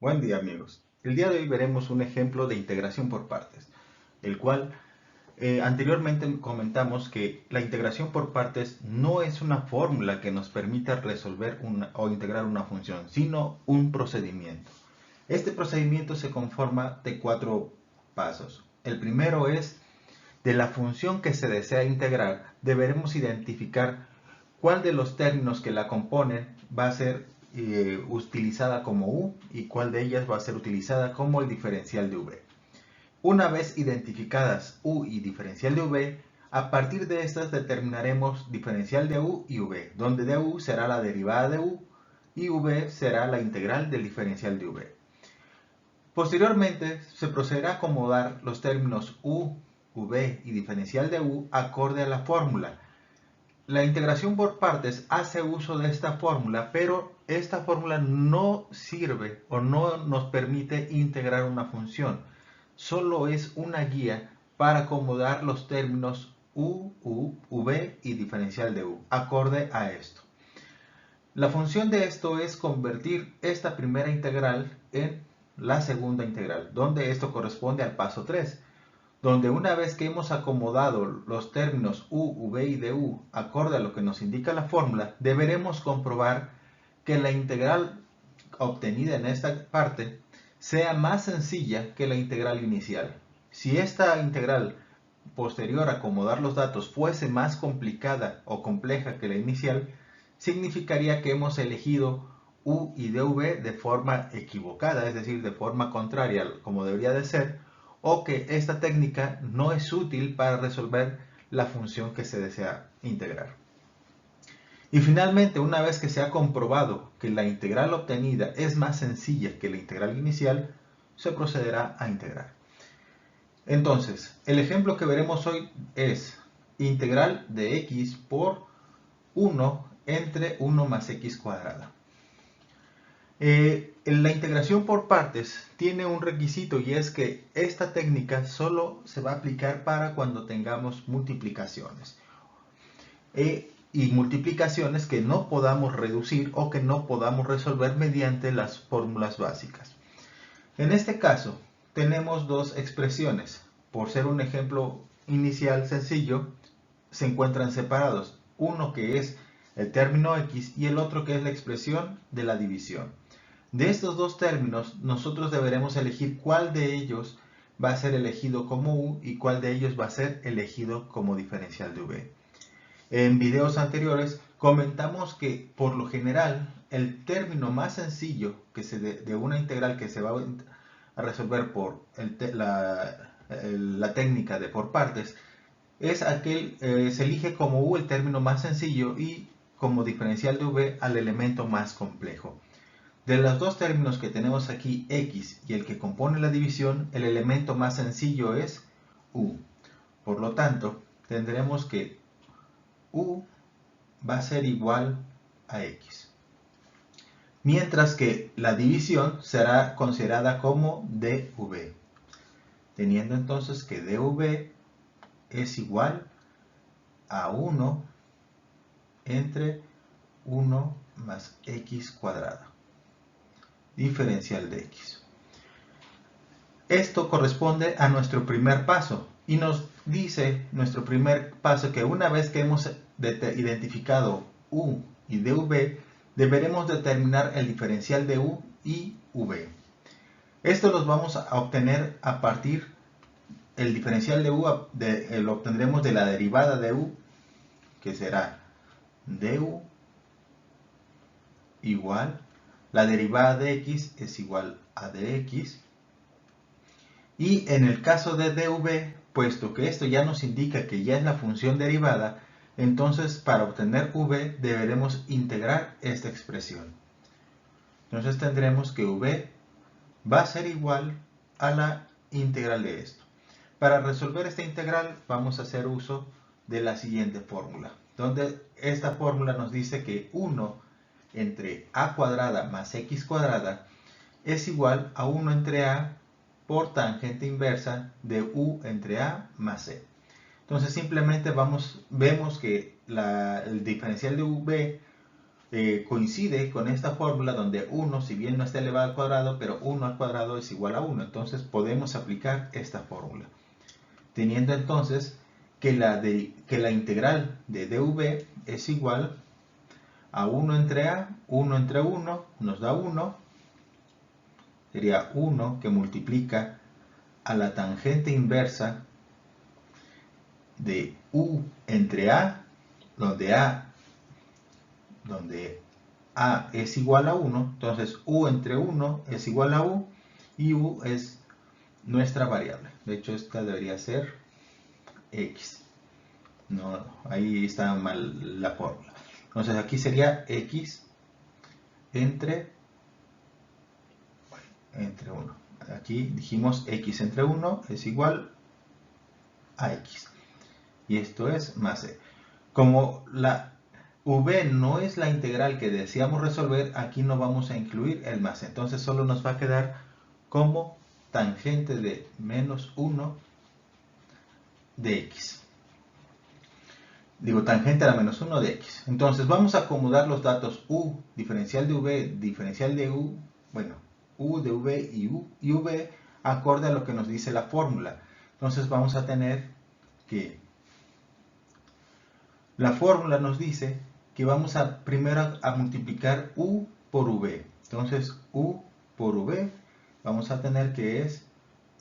Buen día amigos. El día de hoy veremos un ejemplo de integración por partes, el cual anteriormente comentamos que la integración por partes no es una fórmula que nos permita resolver o integrar una función, sino un procedimiento. Este procedimiento se conforma de 4 pasos. El primero es, de la función que se desea integrar, deberemos identificar cuál de los términos que la componen va a ser utilizada como u y cuál de ellas va a ser utilizada como el diferencial de v. Una vez identificadas u y diferencial de v, a partir de estas determinaremos diferencial de u y v, donde du será la derivada de u y v será la integral del diferencial de v. Posteriormente se procederá a acomodar los términos u, v y diferencial de u acorde a la fórmula. La integración por partes hace uso de esta fórmula, pero esta fórmula no sirve o no nos permite integrar una función. Solo es una guía para acomodar los términos u, v y diferencial de u, acorde a esto. La función de esto es convertir esta primera integral en la segunda integral, donde esto corresponde al paso 3, donde una vez que hemos acomodado los términos u, v y du acorde a lo que nos indica la fórmula, deberemos comprobar que la integral obtenida en esta parte sea más sencilla que la integral inicial. Si esta integral posterior a acomodar los datos fuese más complicada o compleja que la inicial, significaría que hemos elegido u y dv de forma equivocada, es decir, de forma contraria como debería de ser, o que esta técnica no es útil para resolver la función que se desea integrar. Y finalmente, una vez que se ha comprobado que la integral obtenida es más sencilla que la integral inicial, se procederá a integrar. Entonces, el ejemplo que veremos hoy es integral de x por 1 entre 1 más x cuadrada. La integración por partes tiene un requisito y es que esta técnica solo se va a aplicar para cuando tengamos multiplicaciones. Y multiplicaciones que no podamos reducir o que no podamos resolver mediante las fórmulas básicas. En este caso, tenemos dos expresiones. Por ser un ejemplo inicial sencillo, se encuentran separados. Uno que es el término x y el otro que es la expresión de la división. De estos dos términos, nosotros deberemos elegir cuál de ellos va a ser elegido como u y cuál de ellos va a ser elegido como diferencial de v. En videos anteriores comentamos que por lo general el término más sencillo de una integral que se va a resolver por la técnica de por partes es aquel, se elige como u el término más sencillo y como diferencial de v al elemento más complejo. De los dos términos que tenemos aquí, x y el que compone la división, el elemento más sencillo es u. Por lo tanto, tendremos que u va a ser igual a x. Mientras que la división será considerada como dv. Teniendo entonces que dv es igual a 1 entre 1 más x cuadrada. Diferencial de x. Esto corresponde a nuestro primer paso y nos dice nuestro primer paso que una vez que hemos identificado u y dv, deberemos determinar el diferencial de u y v. Esto los vamos a obtener a partir, el diferencial de u lo obtendremos de la derivada de u, que será du igual, la derivada de x es igual a dx, y en el caso de dv, puesto que esto ya nos indica que ya es la función derivada, entonces para obtener v deberemos integrar esta expresión. Entonces tendremos que v va a ser igual a la integral de esto. Para resolver esta integral vamos a hacer uso de la siguiente fórmula, donde esta fórmula nos dice que 1 entre a cuadrada más x cuadrada es igual a 1 entre a por tangente inversa de u entre a más c. Entonces simplemente vemos que el diferencial de v coincide con esta fórmula donde 1, si bien no está elevado al cuadrado, pero 1 al cuadrado es igual a 1. Entonces podemos aplicar esta fórmula. Teniendo entonces que la integral de dv es igual a 1 entre a, 1 entre 1 nos da 1. Sería 1 que multiplica a la tangente inversa de u entre a, donde a es igual a 1, entonces u entre 1 es igual a u, y u es nuestra variable. De hecho, esta debería ser x. No, ahí está mal la fórmula. Entonces aquí sería x entre 1. Aquí dijimos x entre 1 es igual a x. Y esto es más c. Como la v no es la integral que deseamos resolver, aquí no vamos a incluir el más c. Entonces solo nos va a quedar como tangente de menos 1 de x. Digo, tangente a la menos 1 de x. Entonces vamos a acomodar los datos u, diferencial de v, diferencial de u, bueno, u de v y v, acorde a lo que nos dice la fórmula. Entonces vamos a tener que la fórmula nos dice que vamos a primero a multiplicar u por v. Entonces u por v vamos a tener que es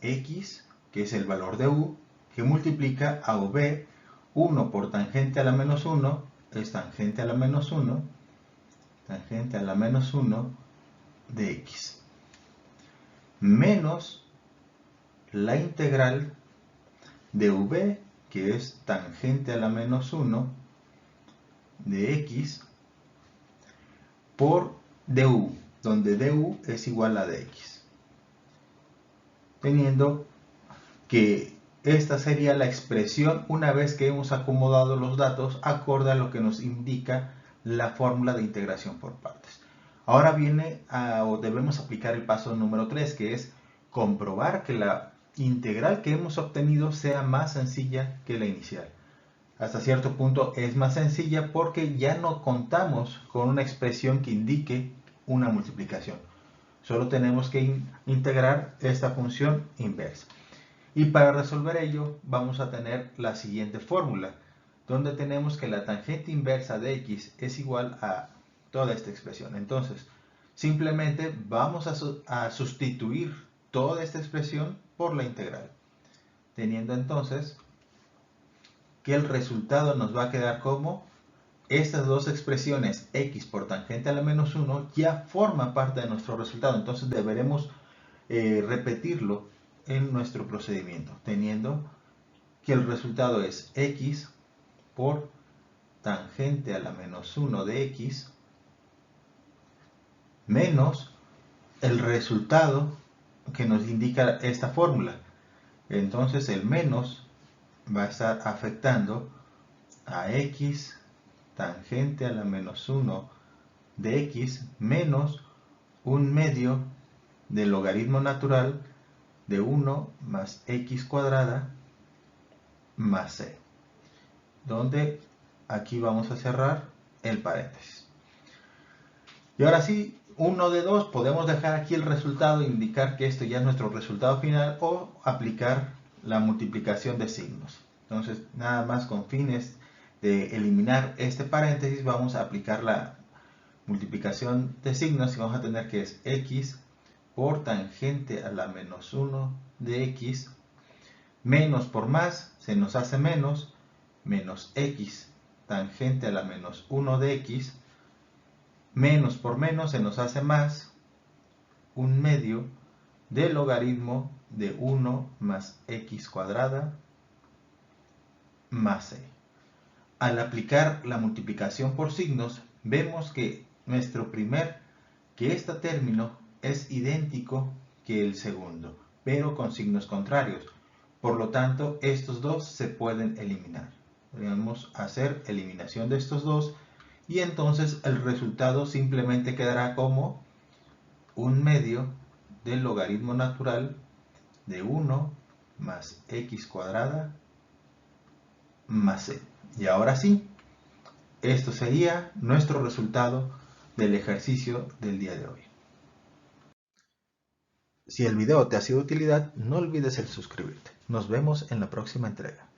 x, que es el valor de u, que multiplica a v. 1 por tangente a la menos 1 es tangente a la menos 1, tangente a la menos 1 de x, menos la integral de v, que es tangente a la menos 1 de x, por du, donde du es igual a dx. Teniendo que esta sería la expresión una vez que hemos acomodado los datos acorde a lo que nos indica la fórmula de integración por partes. Ahora viene o debemos aplicar el paso número 3, que es comprobar que la integral que hemos obtenido sea más sencilla que la inicial. Hasta cierto punto es más sencilla porque ya no contamos con una expresión que indique una multiplicación. Solo tenemos que integrar esta función inversa. Y para resolver ello vamos a tener la siguiente fórmula, donde tenemos que la tangente inversa de x es igual a toda esta expresión. Entonces, simplemente vamos a sustituir toda esta expresión por la integral, teniendo entonces que el resultado nos va a quedar como estas dos expresiones, x por tangente a la menos 1, ya forma parte de nuestro resultado. Entonces deberemos repetirlo en nuestro procedimiento, teniendo que el resultado es x por tangente a la menos 1 de x menos el resultado que nos indica esta fórmula. Entonces el menos va a estar afectando a x tangente a la menos 1 de x menos un medio del logaritmo natural de 1 más x cuadrada más c, donde aquí vamos a cerrar el paréntesis. Y ahora sí, 1 de 2, podemos dejar aquí el resultado e indicar que esto ya es nuestro resultado final, o aplicar la multiplicación de signos. Entonces, nada más con fines de eliminar este paréntesis, vamos a aplicar la multiplicación de signos y vamos a tener que es x por tangente a la menos 1 de x, menos por más se nos hace menos x tangente a la menos 1 de x, menos por menos se nos hace más un medio del logaritmo de 1 más x cuadrada más c. Al aplicar la multiplicación por signos, vemos que este término es idéntico que el segundo, pero con signos contrarios. Por lo tanto, estos dos se pueden eliminar. Podemos hacer eliminación de estos dos y entonces el resultado simplemente quedará como un medio del logaritmo natural de 1 más x cuadrada más c. Y ahora sí, Esto sería nuestro resultado del ejercicio del día de hoy. Si el video te ha sido de utilidad, no olvides el suscribirte. Nos vemos en la próxima entrega.